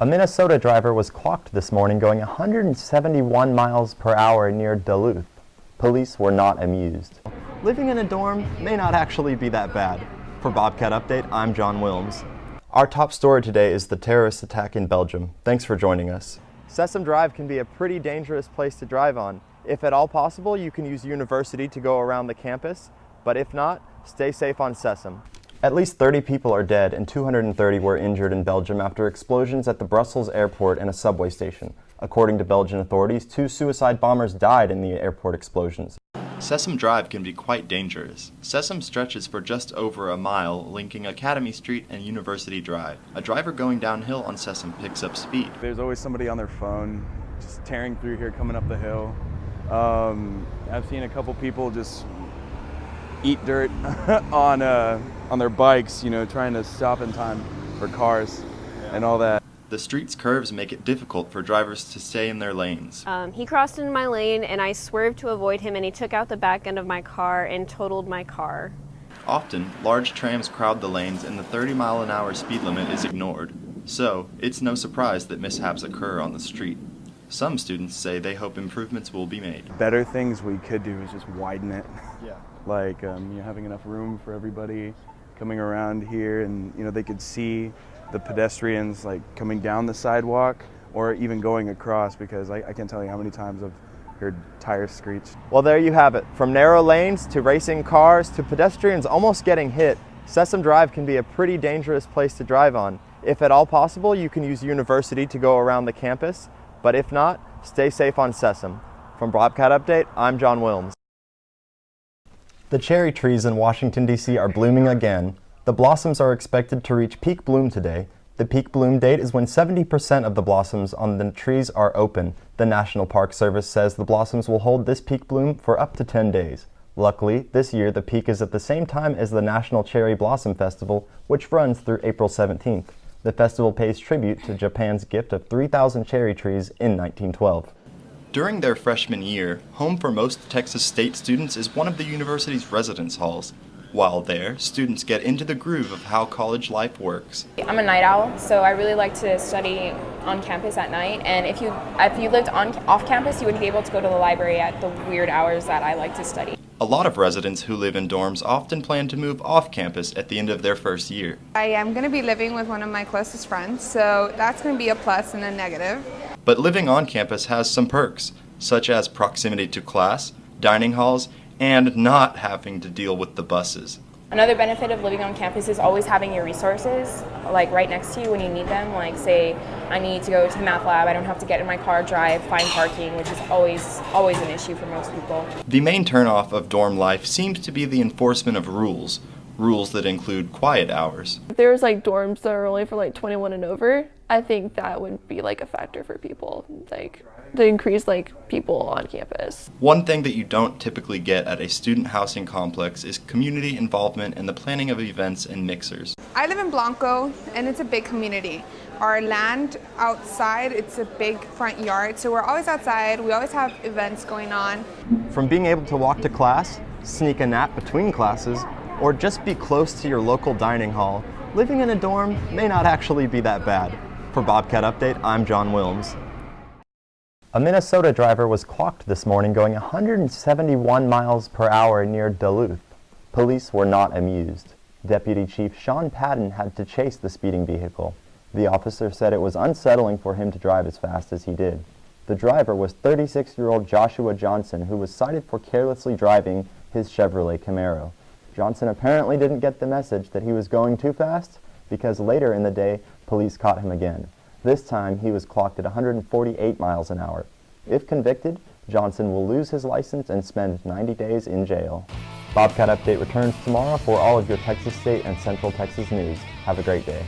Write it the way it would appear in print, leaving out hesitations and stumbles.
A Minnesota driver was clocked this morning going 171 miles per hour near Duluth. Police were not amused. Living in a dorm may not actually be that bad. For Bobcat Update, I'm John Willms. Our top story today is the terrorist attack in Belgium. Thanks for joining us. Sessom Drive can be a pretty dangerous place to drive on. If at all possible, you can use University to go around the campus, but if not, stay safe on Sessom. At least 30 people are dead and 230 were injured in Belgium after explosions at the Brussels airport and a subway station. According to Belgian authorities, 2 suicide bombers died in the airport explosions. Sessom Drive can be quite dangerous. Sessom stretches for just over a mile, linking Academy Street and University Drive. A driver going downhill on Sessom picks up speed. There's always somebody on their phone just tearing through here, coming up the hill. I've seen a couple people just eat dirt on their bikes, trying to stop in time for cars and all that. The street's curves make it difficult for drivers to stay in their lanes. He crossed into my lane and I swerved to avoid him, and he took out the back end of my car and totaled my car. Often, large trams crowd the lanes and the 30-mile-an-hour speed limit is ignored. So, it's no surprise that mishaps occur on the street. Some students say they hope improvements will be made. Better things we could do is just widen it. Yeah. Like having enough room for everybody coming around here, and they could see the pedestrians like coming down the sidewalk or even going across, because I can't tell you how many times I've heard tires screech. Well, there you have it. From narrow lanes to racing cars to pedestrians almost getting hit, Sessom Drive can be a pretty dangerous place to drive on. If at all possible, you can use University to go around the campus, but if not, stay safe on Sessom. From Bobcat Update, I'm John Willms. The cherry trees in Washington, D.C. are blooming again. The blossoms are expected to reach peak bloom today. The peak bloom date is when 70% of the blossoms on the trees are open. The National Park Service says the blossoms will hold this peak bloom for up to 10 days. Luckily, this year the peak is at the same time as the National Cherry Blossom Festival, which runs through April 17th. The festival pays tribute to Japan's gift of 3,000 cherry trees in 1912. During their freshman year, home for most Texas State students is one of the university's residence halls. While there, students get into the groove of how college life works. I'm a night owl, so I really like to study on campus at night. And if you lived off campus, you wouldn't be able to go to the library at the weird hours that I like to study. A lot of residents who live in dorms often plan to move off campus at the end of their first year. I am going to be living with one of my closest friends, so that's going to be a plus and a negative. But living on campus has some perks, such as proximity to class, dining halls, and not having to deal with the buses. Another benefit of living on campus is always having your resources like right next to you when you need them. Like say I need to go to the math lab, I don't have to get in my car, drive, find parking, which is always an issue for most people. The main turnoff of dorm life seems to be the enforcement of rules that include quiet hours. If there's dorms that are only for 21 and over, I think that would be a factor for people, to increase people on campus. One thing that you don't typically get at a student housing complex is community involvement in the planning of events and mixers. I live in Blanco, and it's a big community. Our land outside, it's a big front yard, so we're always outside. We always have events going on. From being able to walk to class, sneak a nap between classes, or just be close to your local dining hall, living in a dorm may not actually be that bad. For Bobcat Update, I'm John Willms. A Minnesota driver was clocked this morning going 171 miles per hour near Duluth. Police were not amused. Deputy Chief Sean Patton had to chase the speeding vehicle. The officer said it was unsettling for him to drive as fast as he did. The driver was 36-year-old Joshua Johnson, who was cited for carelessly driving his Chevrolet Camaro. Johnson apparently didn't get the message that he was going too fast, because later in the day, police caught him again. This time, he was clocked at 148 miles an hour. If convicted, Johnson will lose his license and spend 90 days in jail. Bobcat Update returns tomorrow for all of your Texas State and Central Texas news. Have a great day.